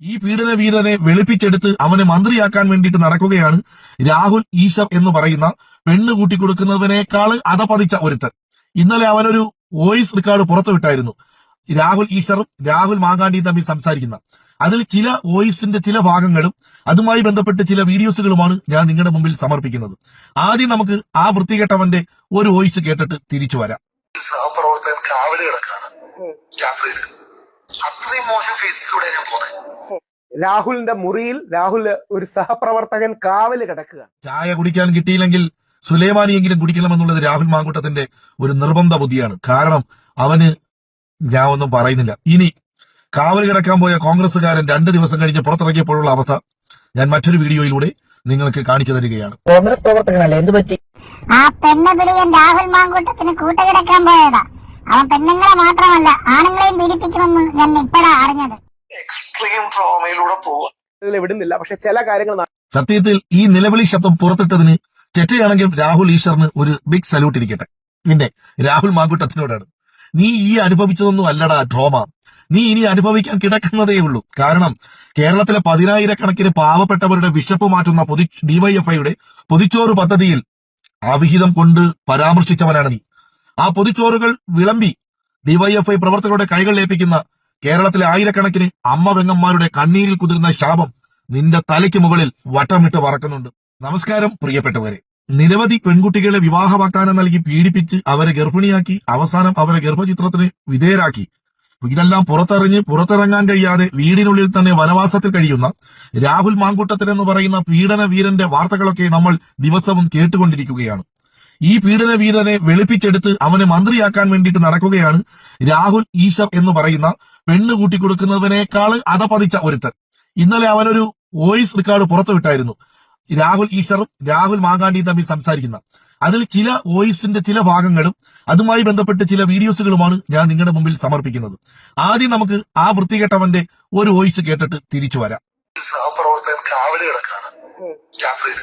ഈ പീഡന വീരനെ വെളുപ്പിച്ചെടുത്ത് അവനെ മന്ത്രിയാക്കാൻ വേണ്ടിയിട്ട് നടക്കുകയാണ് രാഹുൽ ഈശ്വർ എന്ന് പറയുന്ന പെണ്ണ് കൂട്ടിക്കൊടുക്കുന്നതിനേക്കാൾ അധപതിച്ച ഒരുത്തൻ. ഇന്നലെ അവനൊരു വോയിസ് റെക്കോർഡ് പുറത്തുവിട്ടായിരുന്നു. രാഹുൽ ഈശ്വറും രാഹുൽ മാങ്കാണ്ടിയും തമ്മിൽ സംസാരിക്കുന്ന അതിൽ ചില വോയിസിന്റെ ചില ഭാഗങ്ങളും അതുമായി ബന്ധപ്പെട്ട് ചില വീഡിയോസുകളുമാണ് ഞാൻ നിങ്ങളുടെ മുമ്പിൽ സമർപ്പിക്കുന്നത്. ആദ്യം നമുക്ക് ആ വൃത്തികെട്ടവന്റെ ഒരു വോയിസ് കേട്ടിട്ട് തിരിച്ചു വരാം. സഹപ്രവർത്തകൻ കാവല് കിടക്കാണ് രാത്രിയിൽ. അത്രയും മോശം ഫേസിലൂടെ ഞാൻ പോകുന്നത്. രാഹുലിന്റെ മുറിയിൽ ഒരു സഹപ്രവർത്തകൻ കാവല് കിടക്കുക. ചായ കുടിക്കാൻ കിട്ടിയില്ലെങ്കിൽ സുലൈമാനിയെങ്കിലും കുടിക്കണമെന്നുള്ളത് രാഹുൽ മാങ്കൂട്ടത്തിന്റെ ഒരു നിർബന്ധ ബുദ്ധിയാണ്. കാരണം അവന് ഞാൻ ഒന്നും പറയുന്നില്ല. ഇനി കാവൽ കിടക്കാൻ പോയ കോൺഗ്രസുകാരൻ 2 ദിവസം കഴിഞ്ഞ് പുറത്തിറങ്ങിയപ്പോഴുള്ള അവസ്ഥ ഞാൻ മറ്റൊരു വീഡിയോയിലൂടെ നിങ്ങൾക്ക് കാണിച്ചു തരികയാണ്. കോൺഗ്രസ് പ്രവർത്തകനല്ല, എന്ത് പറ്റി? ആ പെണ്ണുപിടിയൻ രാഹുൽ മാങ്കൂട്ടത്തിന് കൂട്ടുകിടക്കാൻ പോയതാ. അവൻ പെണ്ണുങ്ങളെ മാത്രമല്ല ആണുങ്ങളെയും പീഡിപ്പിക്കുമെന്ന് ഞാൻ ഇപ്പോഴാ അറിഞ്ഞത്. എക്സ്ട്രീം ട്രോമയിലൂടെ പോവാ. ഇതിൽ വിടുന്നില്ല, പക്ഷെ ചില കാര്യങ്ങൾ സത്യത്തിൽ ഈ നിലവിളി ശബ്ദം പുറത്തിട്ടതിന് ചെറ്റയാണെങ്കിലും രാഹുൽ ഈശ്വറിന് ഒരു ബിഗ് സല്യൂട്ട് ഇരിക്കട്ടെ. പിന്നെ രാഹുൽ മാങ്കൂട്ടത്തിനോടാണ്, നീ ഈ അനുഭവിച്ചതൊന്നും അല്ലടാ ഡ്രോമ, നീ ഇനി അനുഭവിക്കാൻ കിടക്കുന്നതേ ഉള്ളൂ. കാരണം കേരളത്തിലെ 10,000-കണക്കിന് പാവപ്പെട്ടവരുടെ വിശപ്പ് മാറ്റുന്ന ഡിവൈഎഫ്ഐയുടെ പൊതിച്ചോറ് പദ്ധതിയിൽ അവിഹിതം കൊണ്ട് പരാമർശിച്ചവനാണ് നീ. ആ പൊതിച്ചോറുകൾ വിളമ്പി ഡിവൈഎഫ്ഐ പ്രവർത്തകരുടെ കൈകൾ ഏൽപ്പിക്കുന്ന കേരളത്തിലെ ആയിരക്കണക്കിന് അമ്മ പെങ്ങന്മാരുടെ കണ്ണീരിൽ കുതിർന്ന ശാപം നിന്റെ തലയ്ക്ക് മുകളിൽ വട്ടമിട്ട് പറക്കുന്നുണ്ട്. നമസ്കാരം പ്രിയപ്പെട്ടവരെ. നിരവധി പെൺകുട്ടികളെ വിവാഹ വാഗ്ദാനം നൽകി പീഡിപ്പിച്ച് അവരെ ഗർഭിണിയാക്കി അവസാനം അവരെ ഗർഭചിത്രത്തിന് വിധേയരാക്കി ഇതെല്ലാം പുറത്തിറങ്ങാൻ കഴിയാതെ വീടിനുള്ളിൽ തന്നെ വനവാസത്തിൽ കഴിയുന്ന രാഹുൽ മാങ്കൂട്ടത്തിൽ എന്ന് പറയുന്ന പീഡന വീരന്റെ വാർത്തകളൊക്കെ നമ്മൾ ദിവസവും കേട്ടുകൊണ്ടിരിക്കുകയാണ്. ഈ പീഡന വീരനെ വെളുപ്പിച്ചെടുത്ത് അവനെ മന്ത്രിയാക്കാൻ വേണ്ടിയിട്ട് നടക്കുകയാണ് രാഹുൽ ഈശ്വർ എന്ന് പറയുന്ന പെണ്ണ് കൂട്ടിക്കൊടുക്കുന്നതിനേക്കാൾ അധപതിച്ച ഒരുത്തൻ. ഇന്നലെ അവനൊരു വോയിസ് റെക്കോർഡ് പുറത്തുവിട്ടായിരുന്നു. രാഹുൽ ഈശ്വറും രാഹുൽ മാങ്കാണ്ടിയും തമ്മിൽ സംസാരിക്കുന്ന അതിൽ ചില വോയിസിന്റെ ചില ഭാഗങ്ങളും അതുമായി ബന്ധപ്പെട്ട് ചില വീഡിയോസുകളുമാണ് ഞാൻ നിങ്ങളുടെ മുമ്പിൽ സമർപ്പിക്കുന്നത്. ആദ്യം നമുക്ക് ആ വൃത്തികെട്ടവന്റെ ഒരു വോയിസ് കേട്ടിട്ട് തിരിച്ചു വരാം. സഹപ്രവർത്തകൻ കാവല് കിടക്കാണ് രാത്രിയിൽ.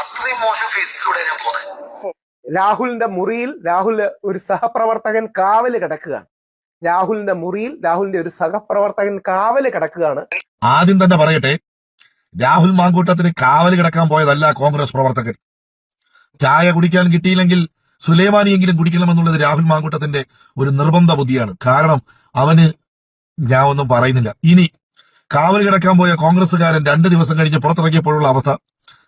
അത്രയും മോശം ഫേസിലൂടെ ഞാൻ പോകുന്നത്. രാഹുലിന്റെ മുറിയിൽ ഒരു സഹപ്രവർത്തകൻ കാവല് കിടക്കുകയാണ്. രാഹുലിന്റെ ഒരു സഹപ്രവർത്തകൻ കാവല് കിടക്കുകയാണ്. ആദ്യം തന്നെ പറയട്ടെ, രാഹുൽ മാങ്കൂട്ടത്തിന് കാവല് കിടക്കാൻ പോയതല്ല കോൺഗ്രസ് പ്രവർത്തകൻ. ചായ കുടിക്കാൻ കിട്ടിയില്ലെങ്കിൽ സുലൈമാനിയെങ്കിലും കുടിക്കണമെന്നുള്ളത് രാഹുൽ മാങ്കൂട്ടത്തിന്റെ ഒരു നിർബന്ധ ബുദ്ധിയാണ്. കാരണം അവന് ഞാൻ ഒന്നും പറയുന്നില്ല. ഇനി കാവൽ കിടക്കാൻ പോയ കോൺഗ്രസുകാരൻ 2 ദിവസം കഴിഞ്ഞ് പുറത്തിറങ്ങിയപ്പോഴുള്ള അവസ്ഥ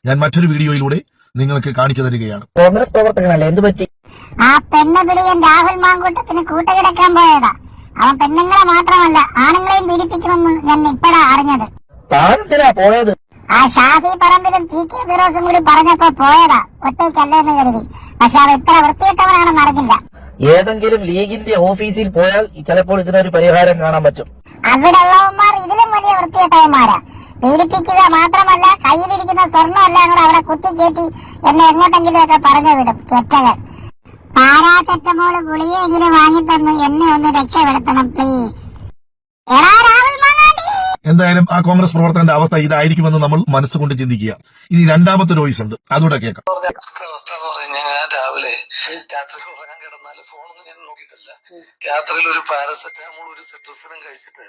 ഞാൻ മറ്റൊരു വീഡിയോയിലൂടെ നിങ്ങൾക്ക് കാണിച്ചു തരികയാണ്. കോൺഗ്രസ് പ്രവർത്തകനല്ല, എന്ത് പറ്റി? ആ പെണ്ണുപിടിയൻ രാഹുൽ മാങ്കൂട്ടത്തിന് കൂട്ടുകിടക്കാൻ പോയതാ. അവൻ പെണ്ണുങ്ങളെ മാത്രമല്ല ആണുങ്ങളെയും പീഡിപ്പിക്കുമെന്ന് ഞാൻ ഇപ്പോഴാ അറിഞ്ഞത്. താനെന്തിനാ പോയത്? ആ ഷാഫി പറമ്പിലും പി കെ ഫിറോസും കൂടി പറഞ്ഞപ്പോ പോയതാ, ഒറ്റയ്ക്കല്ലെന്ന് കരുതി. പക്ഷെ അവ ഇത്ര വൃത്തിയിട്ടവനാണെന്ന് അറിഞ്ഞില്ല. ഏതെങ്കിലും ലീഗിന്റെ ഓഫീസിൽ പോയാൽ ചിലപ്പോൾ ഇതിനൊരു പരിഹാരം കാണാൻ പറ്റും. അവിടെ ഉള്ളവന്മാർ ഇതിലും വലിയ വൃത്തിയിട്ടവന്മാരാ. പീഡിപ്പിക്കുക മാത്രമല്ല കയ്യിലിരിക്കുന്ന സ്വർണ്ണമെല്ലാം കൂടെ അവിടെ കുത്തിക്കേറ്റി എന്നെ എങ്ങോട്ടെങ്കിലും ഒക്കെ പറഞ്ഞു വിടും ചെറ്റകൾ. പാരാസെറ്റമോള് ഗുളികയെങ്കിലും വാങ്ങിത്തന്ന് എന്നെ ഒന്ന് രക്ഷപ്പെടുത്തണം പ്ലീസ്. എന്തായാലും ആ കോൺഗ്രസ് പ്രവർത്തകന്റെ അവസ്ഥ ഇതായിരിക്കുമെന്ന് നമ്മൾ മനസ്സുകൊണ്ട് ചിന്തിക്കുക. ഇനി രണ്ടാമത്തെ വോയിസ് ഉണ്ട്, അതുകൂടെ കേൾക്കാം. ഞാൻ രാവിലെ രാത്രി ഉറങ്ങാൻ കിടന്നാല് ഫോണൊന്നും ഞാൻ നോക്കിയിട്ടില്ല. രാത്രിയിൽ ഒരു പാരസെറ്റാമോൾ ഒരു സിട്രസിനും കഴിച്ചിട്ട്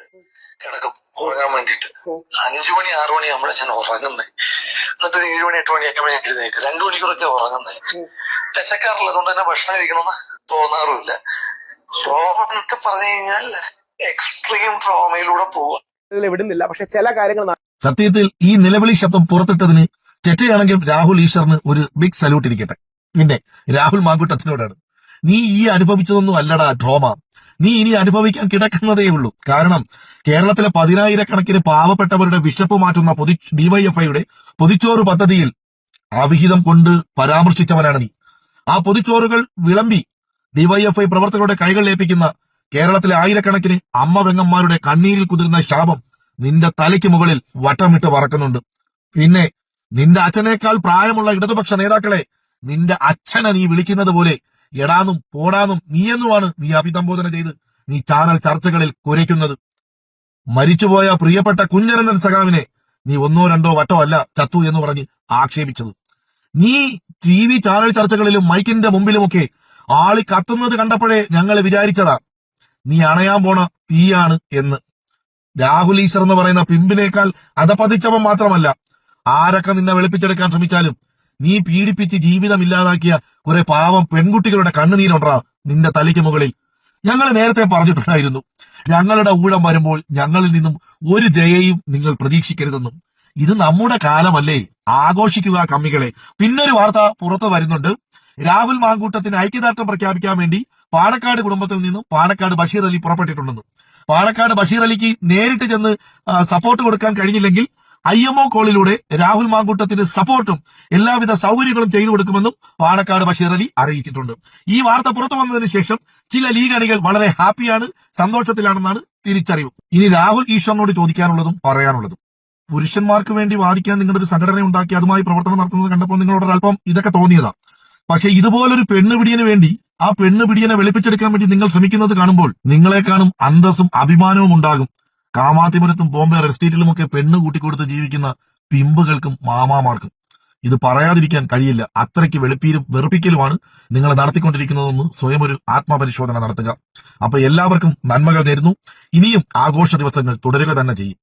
കിടക്കും ഉറങ്ങാൻ വേണ്ടിയിട്ട്. 5 മണി 6 മണി ആകുമ്പോഴാണ് ഞാൻ ഉറങ്ങുന്നത്. എന്നിട്ട് 7 മണി 8 മണിയൊക്കെ ഞാൻ എഴുന്നേക്ക് 2 മണിക്കൂറൊക്കെ ഉറങ്ങുന്നത്. വിശക്കാറുള്ളതുകൊണ്ട് തന്നെ ഭക്ഷണം കഴിക്കണമെന്ന് തോന്നാറുമില്ല. ട്രോമ എന്നൊക്കെ പറഞ്ഞു കഴിഞ്ഞാൽ എക്സ്ട്രീം ട്രോമയിലൂടെ പോവാ. ഇതിൽ വിടുന്നില്ല, പക്ഷെ ചില കാര്യങ്ങൾ സത്യത്തിൽ ഈ നിലവിളി ശബ്ദം പുറത്തിട്ടതിന് ചെറ്റയാണെങ്കിലും രാഹുൽ ഈശ്വറിന് ഒരു ബിഗ് സല്യൂട്ട് ഇരിക്കട്ടെ. പിന്നെ രാഹുൽ മാങ്കൂട്ടത്തിനോടാണ്, നീ ഈ അനുഭവിച്ചതൊന്നും അല്ലടാ ഡ്രോമ, നീ ഇനി അനുഭവിക്കാൻ കിടക്കുന്നതേ ഉള്ളൂ. കാരണം കേരളത്തിലെ 10,000-കണക്കിന് പാവപ്പെട്ടവരുടെ വിശപ്പ് മാറ്റുന്ന ഡിവൈഎഫ്ഐയുടെ പൊതിച്ചോറ് പദ്ധതിയിൽ അവിഹിതം കൊണ്ട് പരാമർശിച്ചവനാണ് നീ. ആ പൊതിച്ചോറുകൾ വിളമ്പി ഡിവൈഎഫ്ഐ പ്രവർത്തകരുടെ കൈകൾ ഏൽപ്പിക്കുന്ന കേരളത്തിലെ ആയിരക്കണക്കിന് അമ്മ പെങ്ങന്മാരുടെ കണ്ണീരിൽ കുതിർന്ന ശാപം നിന്റെ തലയ്ക്ക് മുകളിൽ വട്ടമിട്ട് പറക്കുന്നുണ്ട്. പിന്നെ നിന്റെ അച്ഛനേക്കാൾ പ്രായമുള്ള ഇടതുപക്ഷ നേതാക്കളെ നിന്റെ അച്ഛനെ നീ വിളിക്കുന്നത് പോലെ എടാന്നും പോടാന്നും നീയെന്നുമാണ് നീ അഭിസംബോധന ചെയ്ത് നീ ചാനൽ ചർച്ചകളിൽ കുരയ്ക്കുന്നത്. മരിച്ചുപോയ പ്രിയപ്പെട്ട കുഞ്ഞനന്ദൻ സഖാവിനെ നീ 1 2 വട്ടോ അല്ല ചത്തു എന്ന് പറഞ്ഞ് ആക്ഷേപിച്ചത്. നീ TV ചാനൽ ചർച്ചകളിലും മൈക്കിന്റെ മുമ്പിലുമൊക്കെ ആളി കത്തുന്നത് കണ്ടപ്പോഴേ ഞങ്ങൾ വിചാരിച്ചതാ നീ അണയാൻ പോണ തീയാണ് എന്ന്. രാഹുൽ ഈശ്വർ എന്ന് പറയുന്ന പിമ്പിനേക്കാൾ അധപതിച്ചവൻ മാത്രമല്ല. ആരൊക്കെ നിന്നെ വെളുപ്പിച്ചെടുക്കാൻ ശ്രമിച്ചാലും നീ പീഡിപ്പിച്ച് ജീവിതം ഇല്ലാതാക്കിയ കുറെ പാവം പെൺകുട്ടികളുടെ കണ്ണുനീരുണ്ടാ നിന്റെ തലയ്ക്ക് മുകളിൽ. ഞങ്ങൾ നേരത്തെ പറഞ്ഞിട്ടുണ്ടായിരുന്നു, ഞങ്ങളുടെ ഊഴം വരുമ്പോൾ ഞങ്ങളിൽ നിന്നും ഒരു ദയയും നിങ്ങൾ പ്രതീക്ഷിക്കരുതെന്നും. ഇത് നമ്മുടെ കാലമല്ലേ, ആഘോഷിക്കുക കമ്മികളെ. പിന്നൊരു വാർത്ത പുറത്തു വരുന്നുണ്ട്. രാഹുൽ മാങ്കൂട്ടത്തിന് ഐക്യദാർഢ്യം പ്രഖ്യാപിക്കാൻ വേണ്ടി പാണക്കാട് കുടുംബത്തിൽ നിന്നും പാണക്കാട് ബഷീർ അലി പുറപ്പെട്ടിട്ടുണ്ടെന്ന്. പാണക്കാട് ബഷീർ അലിക്ക് നേരിട്ട് ചെന്ന് സപ്പോർട്ട് കൊടുക്കാൻ കഴിഞ്ഞില്ലെങ്കിൽ IMO കോളിലൂടെ രാഹുൽ മാങ്കൂട്ടത്തിന് സപ്പോർട്ടും എല്ലാവിധ സൗകര്യങ്ങളും ചെയ്തു കൊടുക്കുമെന്നും പാണക്കാട് ബഷീർ അലി അറിയിച്ചിട്ടുണ്ട്. ഈ വാർത്ത പുറത്തു വന്നതിന് ശേഷം ചില ലീഗ് അണികൾ വളരെ ഹാപ്പിയാണ്, സന്തോഷത്തിലാണെന്നാണ് തിരിച്ചറിവ്. ഇനി രാഹുൽ ഈശ്വറിനോട് ചോദിക്കാനുള്ളതും പറയാനുള്ളതും, പുരുഷന്മാർക്ക് വേണ്ടി വാദിക്കാൻ നിങ്ങളുടെ ഒരു സംഘടന ഉണ്ടാക്കി അതുമായി പ്രവർത്തനം നടത്തുന്നത് കണ്ടപ്പോൾ നിങ്ങളോട് അല്പം ഇതൊക്കെ തോന്നിയതാ. പക്ഷെ ഇതുപോലൊരു പെണ്ണുപിടിയന് വേണ്ടി ആ പെണ്ണുപിടിയനെ വെളുപ്പിച്ചെടുക്കാൻ വേണ്ടി നിങ്ങൾ ശ്രമിക്കുന്നത് കാണുമ്പോൾ നിങ്ങളെ കാണും അന്തസ്സും അഭിമാനവും ഉണ്ടാകും. കാമാത്തിപുരത്തും ബോംബെ റെഡ് സ്ട്രീറ്റിലുമൊക്കെ പെണ്ണ് കൂട്ടിക്കൊടുത്ത് ജീവിക്കുന്ന പിമ്പുകൾക്കും മാമാമാർക്കും ഇത് പറയാതിരിക്കാൻ കഴിയില്ല. അത്രയ്ക്ക് വെറുപ്പിക്കലുമാണ് നിങ്ങൾ നടത്തിക്കൊണ്ടിരിക്കുന്നതെന്ന് സ്വയം ഒരു ആത്മപരിശോധന നടത്തുക. അപ്പൊ എല്ലാവർക്കും നന്മകൾ നേരുന്നു. ഇനിയും ആഘോഷ ദിവസങ്ങൾ തുടരുക തന്നെ ചെയ്യും.